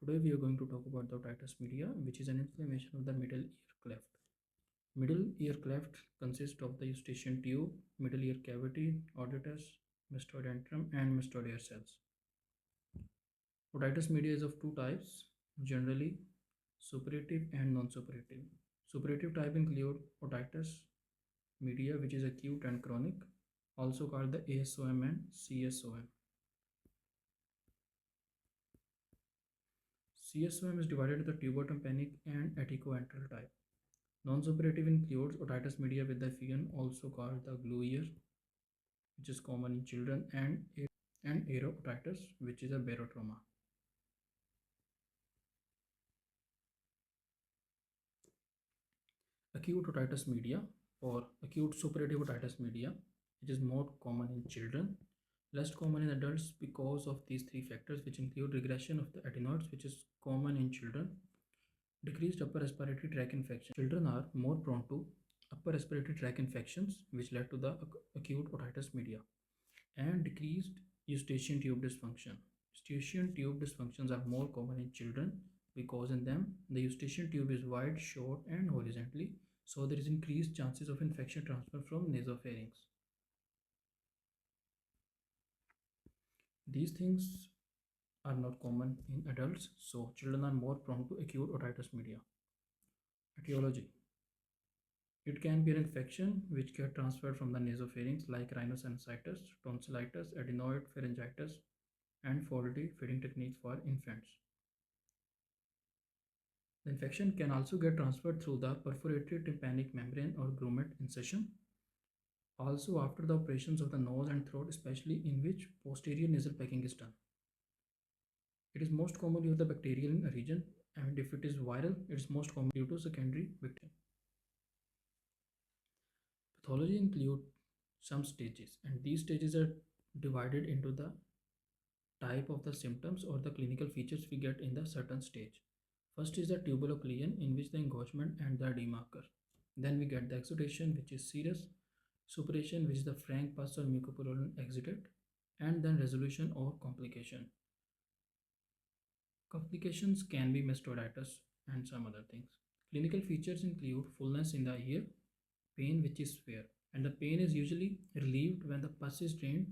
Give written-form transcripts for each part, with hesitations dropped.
Today we are going to talk about the otitis media, which is an inflammation of the middle ear cleft. Middle ear cleft consists of the eustachian tube, middle ear cavity, otitis, mastoid eardrum, and mastoid ear cells. Otitis media is of two types, generally suppurative and non-suppurative. Suppurative type include otitis media, which is acute and chronic, also called the ASOM and CSOM. CSOM is divided into the tuber-tympanic and atico-antral type. Non-suppurative includes otitis media with the fian, also called the glue ear, which is common in children, and aero-otitis, which is a barotrauma. Acute otitis media or acute suppurative otitis media, which is more common in children, less common in adults because of these three factors, which include regression of the adenoids, which is common in children, decreased upper respiratory tract infection. Children are more prone to upper respiratory tract infections, which led to the acute otitis media, and decreased eustachian tube dysfunction. Eustachian tube dysfunctions are more common in children because in them the eustachian tube is wide, short, and horizontally, so there is increased chances of infection transfer from nasopharynx. These things are not common in adults, so children are more prone to acute otitis media. Etiology. It can be an infection which get transferred from the nasopharynx like rhinosinusitis, tonsillitis, adenoid pharyngitis, and faulty feeding techniques for infants. The infection can also get transferred through the perforated tympanic membrane or grommet incision. Also after the operations of the nose and throat, especially in which posterior nasal packing is done. It is most commonly of the bacterial region, and if it is viral, it is most common due to secondary bacteria. Pathology include some stages, and these stages are divided into the type of the symptoms or the clinical features we get in the certain stage. First is the tuberoclean, in which the engorgement and the edema occur. Then we get the exudation, which is serous, suppuration, which is the frank pus or mucopurulent exudate, and then resolution or complication. Complications can be mastoiditis and some other things. Clinical features include fullness in the ear, pain which is severe, and the pain is usually relieved when the pus is drained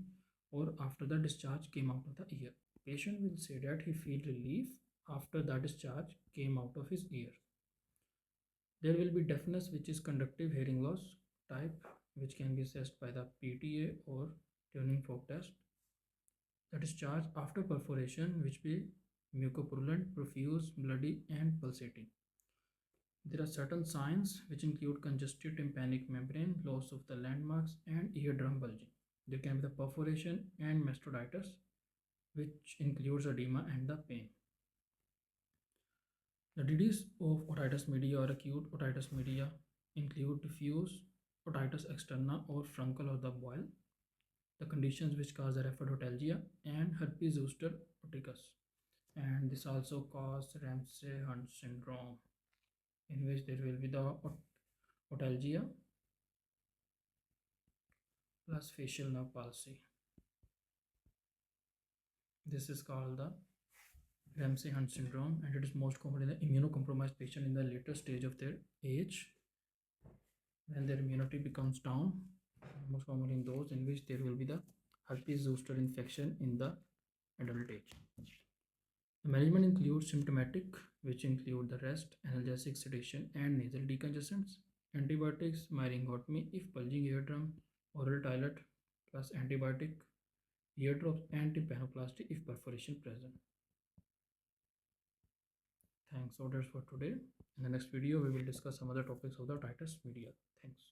or after the discharge came out of the ear. Patient will say that he feel relief after the discharge came out of his ear. There will be deafness, which is conductive hearing loss type, which can be assessed by the PTA or tuning fork test. The discharge after perforation, which will be mucopurulent, profuse, bloody, and pulsating. There are certain signs which include congested tympanic membrane, loss of the landmarks, and eardrum bulging. There can be the perforation and mastoiditis, which includes edema and the pain. The disease of otitis media or acute otitis media include diffuse otitis externa or furuncle of the boil, the conditions which cause the rhaphidotalgia, and herpes zoster oticus. And this also causes Ramsay-Hunt syndrome, in which there will be the otalgia plus facial nerve palsy. This is called the Ramsay-Hunt syndrome, and it is most common in the immunocompromised patient in the later stage of their age, when their immunity becomes down, most commonly in those in which there will be the herpes zoster infection in the adult age. The management includes symptomatic, which include the rest, analgesic, sedation, and nasal decongestants, antibiotics, myringotomy if bulging eardrum, oral toilet plus antibiotic, eardrops, and tympanoplasty if perforation present. Thanks. So that's for today. In the next video, we will discuss some other topics of the otitis media. Thanks.